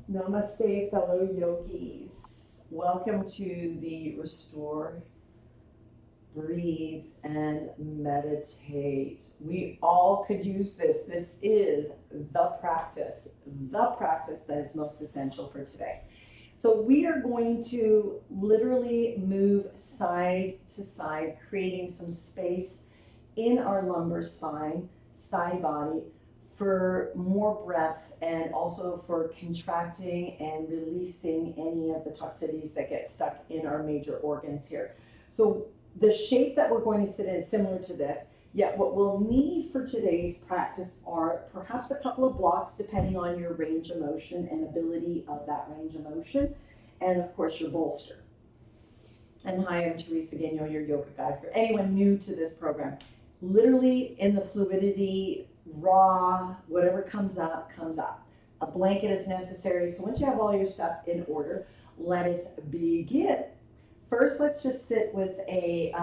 Namaste, fellow yogis. Welcome to the Restore, Breathe, and Meditate. We all could use this. This is the practice that is most essential for today. So we are going to literally move side to side, creating some space in our lumbar spine, side body, for more breath and also for contracting and releasing any of the toxicities that get stuck in our major organs here. So the shape that we're going to sit in is similar to this, yet what we'll need for today's practice are perhaps a couple of blocks depending on your range of motion and ability of that range of motion, and of course your bolster. And hi, I'm Teresa Gagnon, your yoga guide for anyone new to this program. Literally in the fluidity, raw, whatever comes up, comes up. A blanket is necessary. So once you have all your stuff in order, let us begin. First, let's just sit with a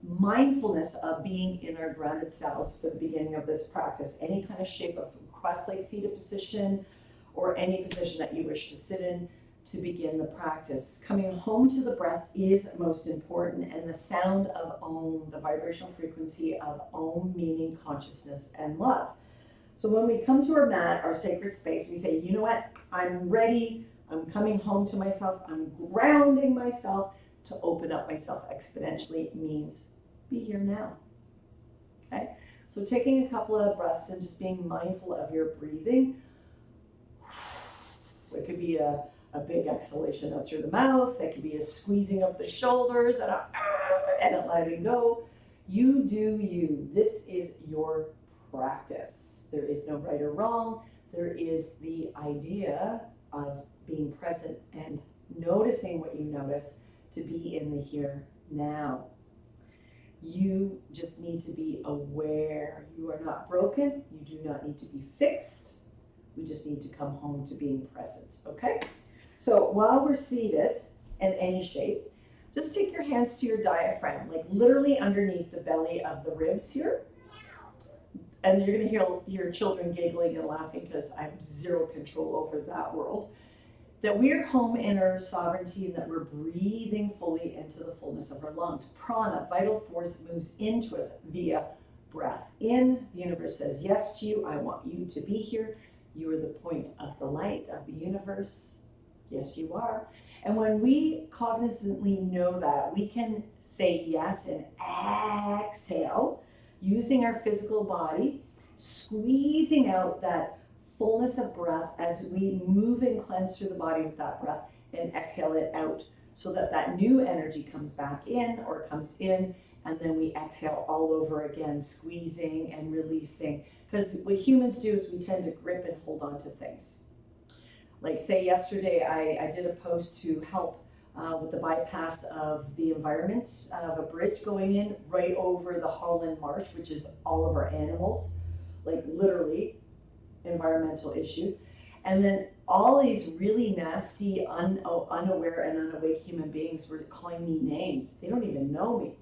mindfulness of being in our grounded selves for the beginning of this practice. Any kind of shape of cross-legged seated position or any position that you wish to sit in to begin the practice. Coming home to the breath is most important, and the sound of Om, the vibrational frequency of Om, meaning consciousness and love. So when we come to our mat, our sacred space, we say, you know what, I'm ready, I'm coming home to myself, I'm grounding myself. To open up myself exponentially means be here now. Okay, so taking a couple of breaths and just being mindful of your breathing. It could be a big exhalation out through the mouth. It could be a squeezing of the shoulders and a letting go. You do you. This is your practice. There is no right or wrong. There is the idea of being present and noticing what you notice to be in the here now. You just need to be aware. You are not broken. You do not need to be fixed. We just need to come home to being present, okay? So while we're seated in any shape, just take your hands to your diaphragm, like literally underneath the belly of the ribs here. And you're gonna hear children giggling and laughing because I have zero control over that world. That we're home in our sovereignty and that we're breathing fully into the fullness of our lungs. Prana, vital force, moves into us via breath in. The universe says yes to you. I want you to be here. You are the point of the light of the universe. Yes, you are. And when we cognizantly know that, we can say yes and exhale using our physical body, squeezing out that fullness of breath as we move and cleanse through the body with that breath and exhale it out so that that new energy comes back in or comes in, and then we exhale all over again, squeezing and releasing. Because what humans do is we tend to grip and hold on to things. Like say yesterday, I did a post to help with the bypass of the environment of a bridge going in right over the Holland Marsh, which is all of our animals, like literally environmental issues. And then all these really nasty, unaware and unawake human beings were calling me names. They don't even know me.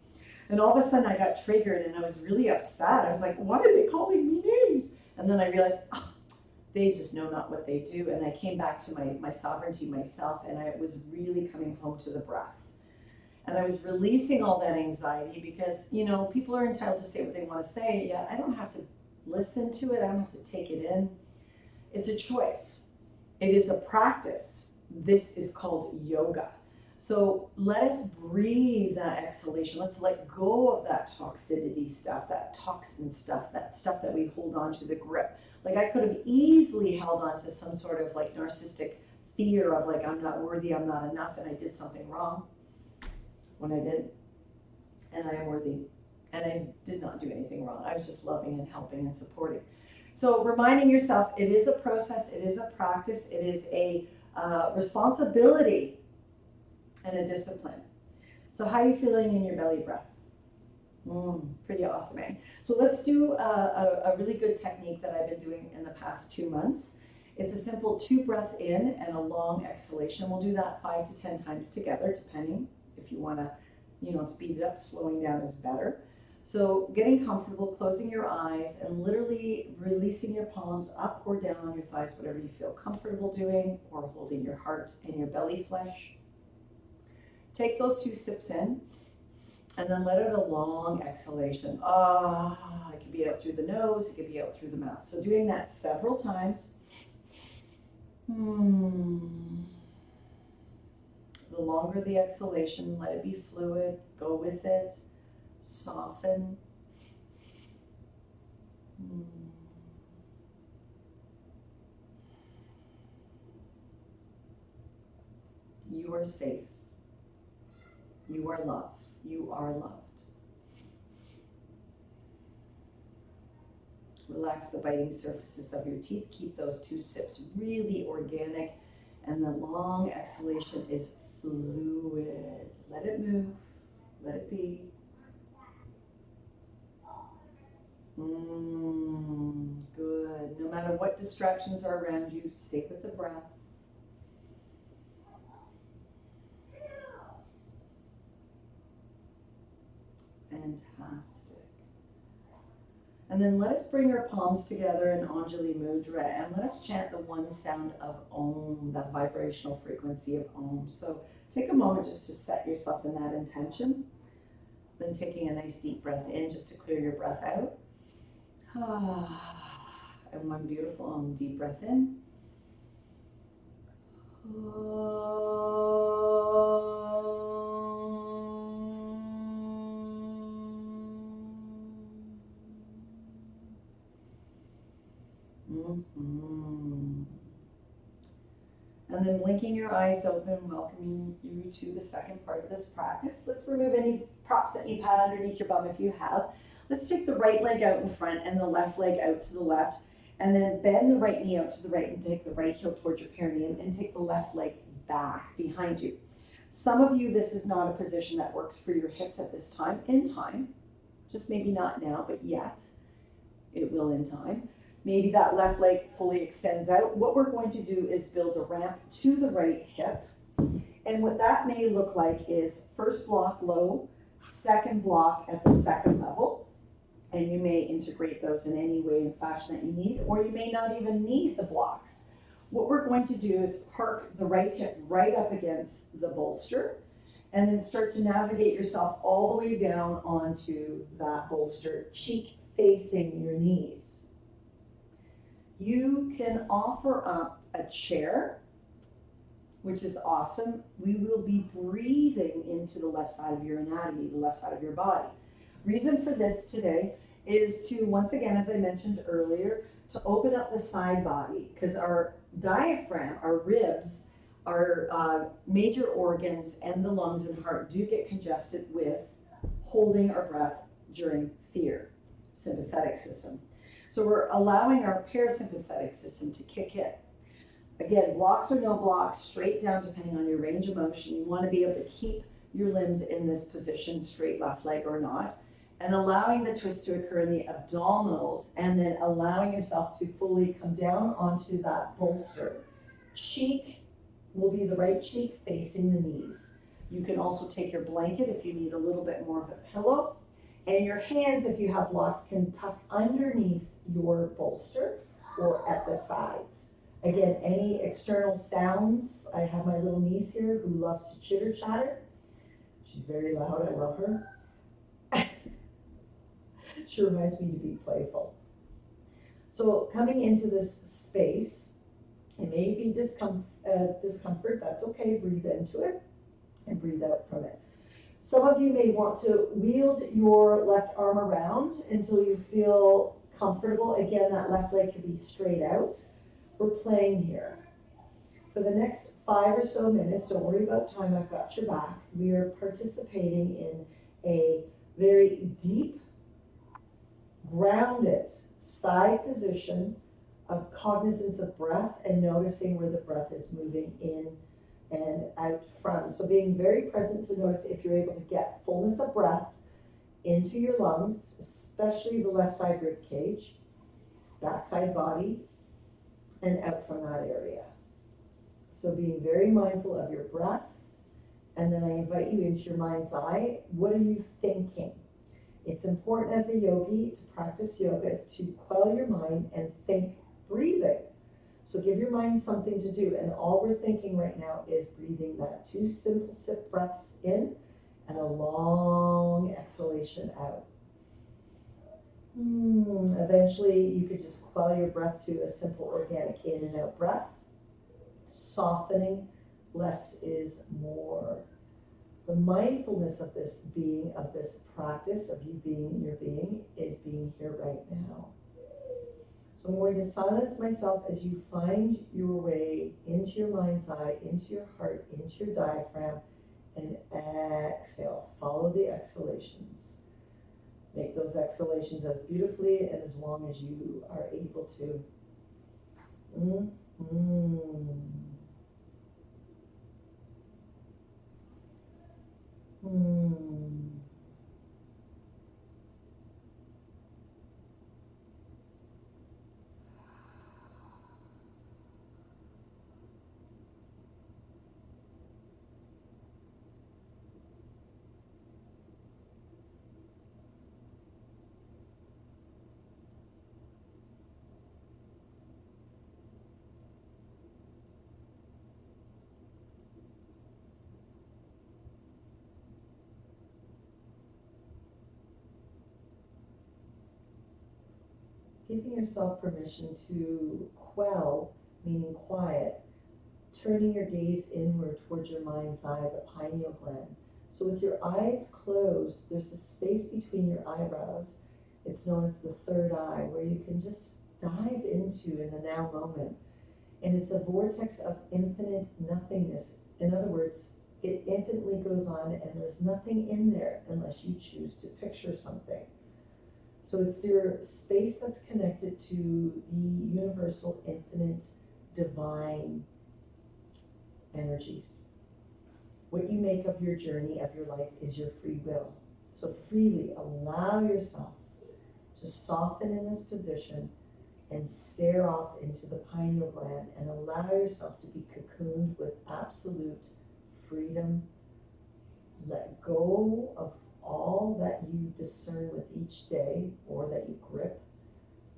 And all of a sudden I got triggered and I was really upset. I was like, why are they calling me names? And then I realized, oh, they just know not what they do. And I came back to my sovereignty myself, and I was really coming home to the breath. And I was releasing all that anxiety because, you know, people are entitled to say what they want to say. Yeah, I don't have to listen to it. I don't have to take it in. It's a choice. It is a practice. This is called yoga. So let us breathe that exhalation. Let's let go of that toxicity stuff, that toxin stuff, that stuff that we hold on to, the grip. Like I could have easily held on to some sort of like narcissistic fear of like, I'm not worthy, I'm not enough, and I did something wrong when I didn't. And I am worthy. And I did not do anything wrong. I was just loving and helping and supporting. So reminding yourself, it is a process, it is a practice, it is a responsibility and a discipline. So how are you feeling in your belly breath? Pretty awesome, eh? So let's do a really good technique that I've been doing in the past 2 months. It's a simple 2 breath in and a long exhalation. We'll do that 5 to 10 times together, depending if you want to, speed it up. Slowing down is better. So getting comfortable, closing your eyes, and literally releasing your palms up or down on your thighs, whatever you feel comfortable doing, or holding your heart and your belly flesh. Take those 2 sips in, and then let out a long exhalation. It could be out through the nose, it could be out through the mouth. So doing that several times. The longer the exhalation, let it be fluid, go with it. Soften. You are safe. You are loved. You are loved. Relax the biting surfaces of your teeth. Keep those 2 sips really organic. And the long exhalation is fluid. Let it move. Let it be. Good. No matter what distractions are around you, stay with the breath. Fantastic. And then let us bring our palms together in Anjali Mudra and let us chant the one sound of Om, that vibrational frequency of Om. So take a moment just to set yourself in that intention. Then taking a nice deep breath in just to clear your breath out. And one beautiful Om, deep breath in. And then blinking your eyes open, welcoming you to the second part of this practice. Let's remove any props that you've had underneath your bum if you have. Let's take the right leg out in front and the left leg out to the left. And then bend the right knee out to the right and take the right heel towards your perineum and take the left leg back behind you. Some of you, this is not a position that works for your hips at this time. In time, just maybe not now, but yet, it will in time. Maybe that left leg fully extends out. What we're going to do is build a ramp to the right hip. And what that may look like is first block low, second block at the second level. And you may integrate those in any way and fashion that you need, or you may not even need the blocks. What we're going to do is park the right hip right up against the bolster, and then start to navigate yourself all the way down onto that bolster, cheek facing your knees. You can offer up a chair, which is awesome. We will be breathing into the left side of your anatomy, the left side of your body. Reason for this today is to, once again, as I mentioned earlier, to open up the side body, because our diaphragm, our ribs, our major organs, and the lungs and heart do get congested with holding our breath during fear, sympathetic system. So we're allowing our parasympathetic system to kick in. Again, blocks or no blocks, straight down depending on your range of motion. You want to be able to keep your limbs in this position, straight left leg or not, and allowing the twist to occur in the abdominals, and then allowing yourself to fully come down onto that bolster. Cheek will be the right cheek facing the knees. You can also take your blanket if you need a little bit more of a pillow, and your hands, if you have blocks, can tuck underneath your bolster or at the sides. Again, any external sounds, I have my little niece here who loves to chitter chatter. She's very loud, I love her. She reminds me to be playful. So coming into this space, it may be discomfort, that's okay, breathe into it and breathe out from it. Some of you may want to wield your left arm around until you feel comfortable. Again, that left leg can be straight out. We're playing here. For the next 5 or so minutes, don't worry about time, I've got your back. We are participating in a very deep, grounded side position of cognizance of breath and noticing where the breath is moving in and out from. So being very present to notice if you're able to get fullness of breath into your lungs, especially the left side rib cage, back side body, and out from that area. So being very mindful of your breath, and then I invite you into your mind's eye. What are you thinking? It's important as a yogi to practice yoga is to quell your mind and think breathing. So give your mind something to do. And all we're thinking right now is breathing that 2 simple sip breaths in and a long exhalation out. Eventually, you could just quell your breath to a simple organic in and out breath. Softening, less is more. The mindfulness of this being, of this practice, of you being your being, is being here right now. So I'm going to silence myself as you find your way into your mind's eye, into your heart, into your diaphragm, and exhale. Follow the exhalations. Make those exhalations as beautifully and as long as you are able to. Giving yourself permission to quell, meaning quiet, turning your gaze inward towards your mind's eye, the pineal gland. So with your eyes closed, there's a space between your eyebrows. It's known as the third eye, where you can just dive into in the now moment. And it's a vortex of infinite nothingness. In other words, it infinitely goes on and there's nothing in there unless you choose to picture something. So it's your space that's connected to the universal, infinite, divine energies. What you make of your journey, of your life, is your free will. So freely allow yourself to soften in this position and stare off into the pineal gland and allow yourself to be cocooned with absolute freedom. Let go of all that you discern with each day or that you grip,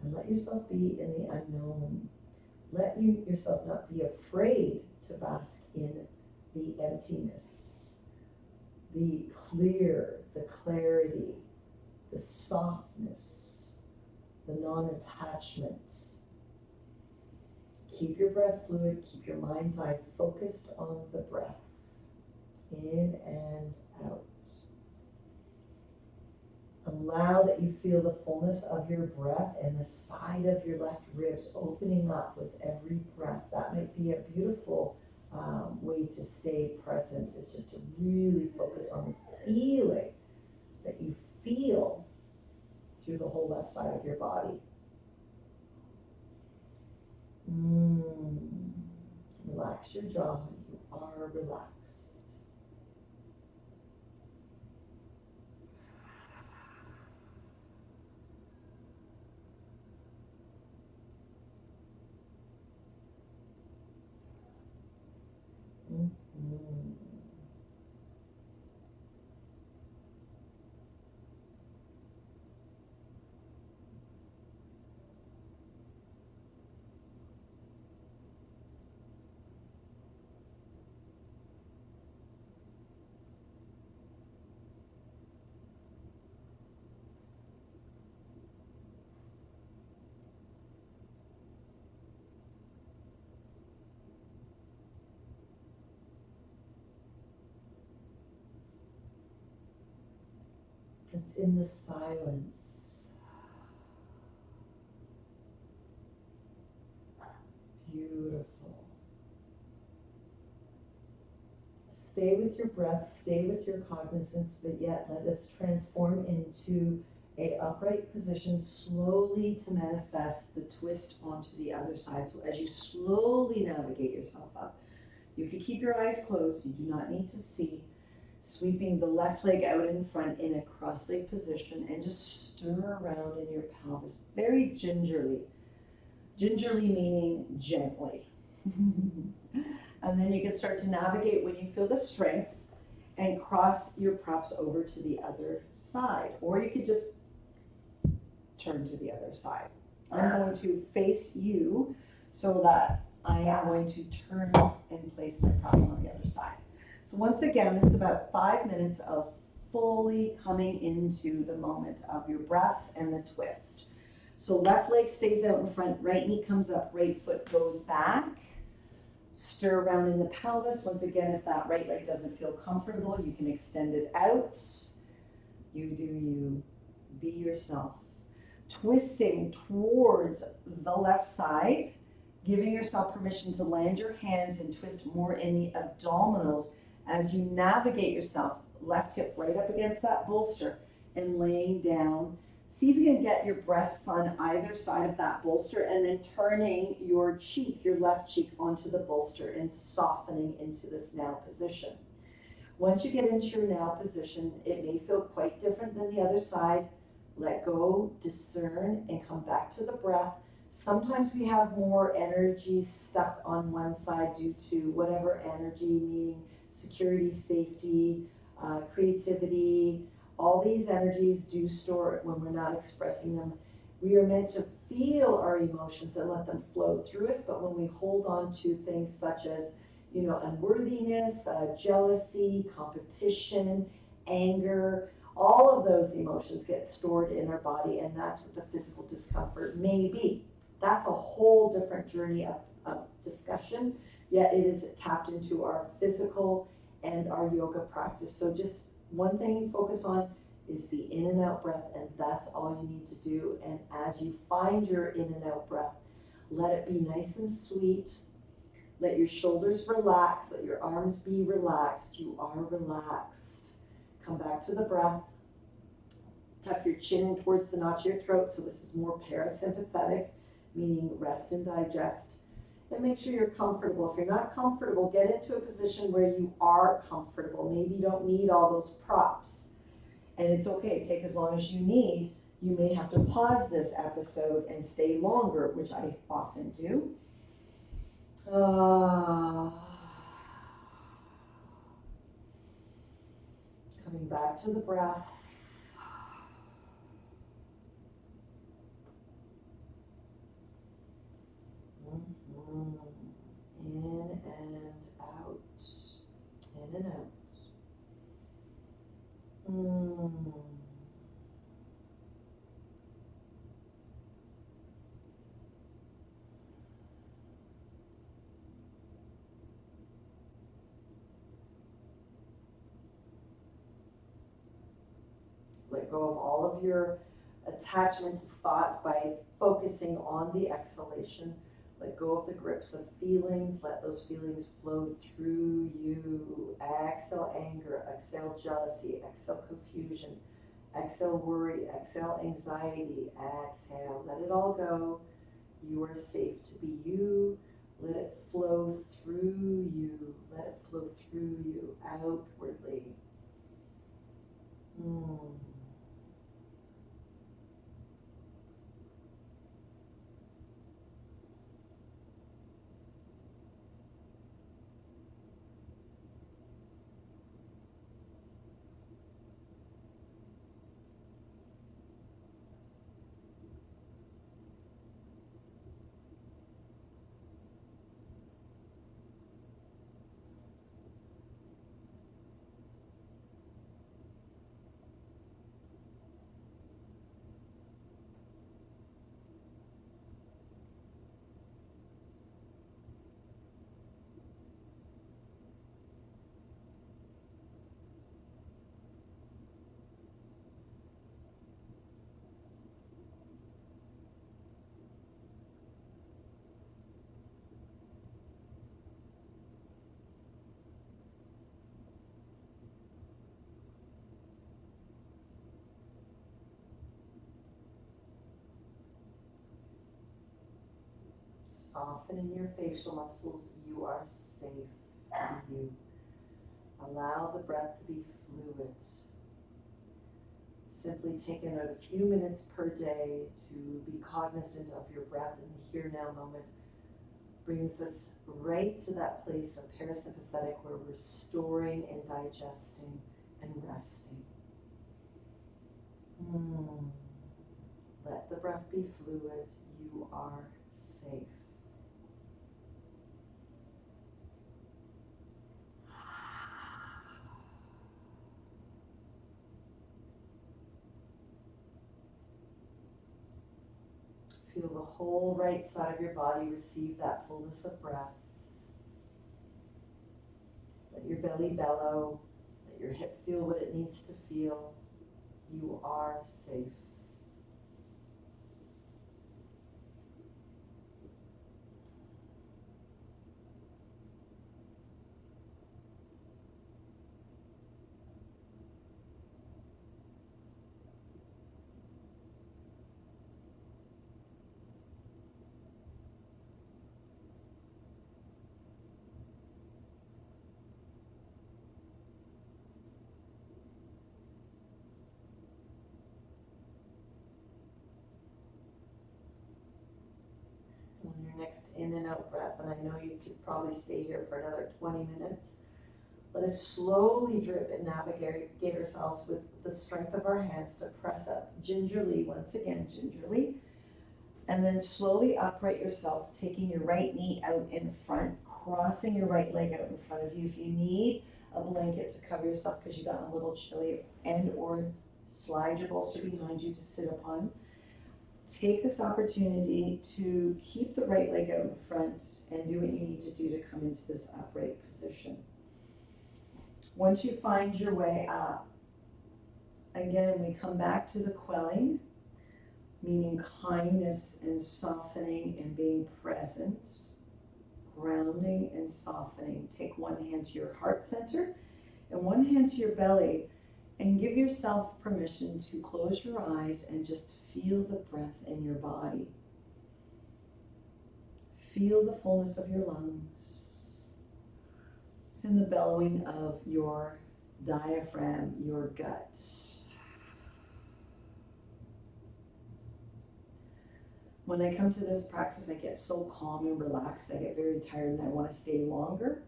and let yourself be in the unknown. Let yourself not be afraid to bask in the emptiness, the clear, the clarity, the softness, the non-attachment. Keep your breath fluid, keep your mind's eye focused on the breath, in and out. Allow that you feel the fullness of your breath and the side of your left ribs opening up with every breath. That might be a beautiful way to stay present, is just to really focus on the feeling that you feel through the whole left side of your body. Relax your jaw. You are relaxed. It's in the silence. Beautiful. Stay with your breath, stay with your cognizance, but yet let us transform into a upright position slowly to manifest the twist onto the other side. So as you slowly navigate yourself up, you can keep your eyes closed. You do not need to see. Sweeping the left leg out in front in a cross-leg position and just stir around in your pelvis very gingerly. Gingerly meaning gently. And then you can start to navigate when you feel the strength and cross your props over to the other side. Or you could just turn to the other side. I'm going to face you so that I am going to turn and place my props on the other side. So once again, this is about 5 minutes of fully coming into the moment of your breath and the twist. So left leg stays out in front, right knee comes up, right foot goes back. Stir around in the pelvis. Once again, if that right leg doesn't feel comfortable, you can extend it out. You do you. Be yourself. Twisting towards the left side, giving yourself permission to land your hands and twist more in the abdominals as you navigate yourself. Left hip right up against that bolster and laying down. See if you can get your breasts on either side of that bolster and then turning your cheek, your left cheek, onto the bolster and softening into this now position. Once you get into your now position, it may feel quite different than the other side. Let go, discern, and come back to the breath. Sometimes we have more energy stuck on one side due to whatever energy, meaning security, safety, creativity. All these energies do store when we're not expressing them. We are meant to feel our emotions and let them flow through us, but when we hold on to things such as, unworthiness, jealousy, competition, anger, all of those emotions get stored in our body, and that's what the physical discomfort may be. That's a whole different journey of discussion, yet it is tapped into our physical and our yoga practice. So just one thing you focus on is the in and out breath, and that's all you need to do. And as you find your in and out breath, let it be nice and sweet. Let your shoulders relax, let your arms be relaxed. You are relaxed. Come back to the breath. Tuck your chin in towards the notch of your throat. So this is more parasympathetic, meaning rest and digest. And make sure you're comfortable. If you're not comfortable, get into a position where you are comfortable. Maybe you don't need all those props. And it's okay, take as long as you need. You may have to pause this episode and stay longer, which I often do. Coming back to the breath. In and out. In and out. Let go of all of your attachments and thoughts by focusing on the exhalation. Let go of the grips of feelings. Let those feelings flow through you. Exhale anger, exhale jealousy, exhale confusion, exhale worry, exhale anxiety. Exhale, let it all go. You are safe to be you. Let it flow through you. Let it flow through you outwardly. Softening your facial muscles. You are safe. You allow the breath to be fluid. Simply taking out a few minutes per day to be cognizant of your breath in the here now moment. brings us right to that place of parasympathetic where we're storing and digesting and resting. Let the breath be fluid. You are safe. Feel the whole right side of your body receive that fullness of breath. Let your belly bellow. Let your hip feel what it needs to feel. You are safe. On your next in and out breath, and I know you could probably stay here for another 20 minutes, let us slowly drip and navigate ourselves with the strength of our hands to press up gingerly, once again, gingerly, and then slowly upright yourself, taking your right knee out in front, crossing your right leg out in front of you. If you need a blanket to cover yourself because you've gotten a little chilly, and or slide your bolster behind you to sit upon. Take this opportunity to keep the right leg out in front and do what you need to do to come into this upright position. Once you find your way up, again, we come back to the quelling, meaning kindness and softening and being present, grounding and softening. Take one hand to your heart center and one hand to your belly, and give yourself permission to close your eyes and just feel the breath in your body. Feel the fullness of your lungs and the bellowing of your diaphragm, your gut. When I come to this practice, I get so calm and relaxed. I get very tired and I want to stay longer.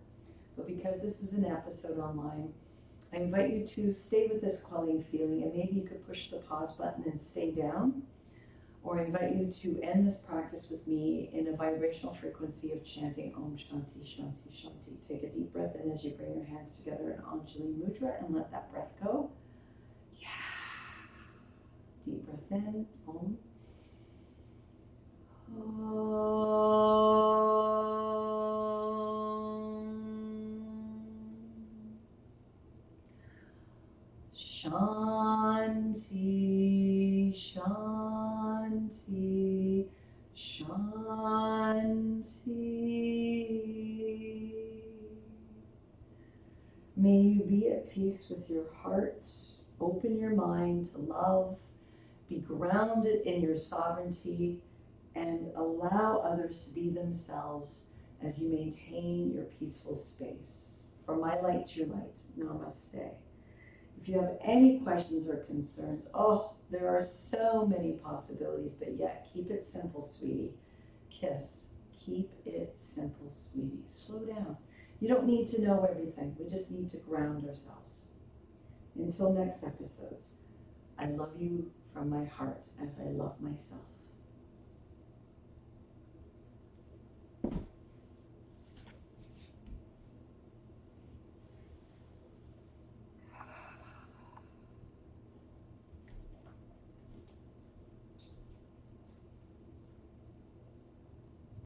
But because this is an episode online, I invite you to stay with this quelling feeling, and maybe you could push the pause button and stay down, or I invite you to end this practice with me in a vibrational frequency of chanting Om Shanti Shanti Shanti. Take a deep breath in as you bring your hands together in Anjali Mudra and let that breath go. Yeah. Deep breath in, Om. Shanti, Shanti, Shanti. May you be at peace with your heart. Open your mind to love. Be grounded in your sovereignty and allow others to be themselves as you maintain your peaceful space. From my light to your light. Namaste. If you have any questions or concerns, there are so many possibilities, but yet keep it simple, sweetie. Kiss. Keep it simple, sweetie. Slow down. You don't need to know everything. We just need to ground ourselves. Until next episodes, I love you from my heart as I love myself.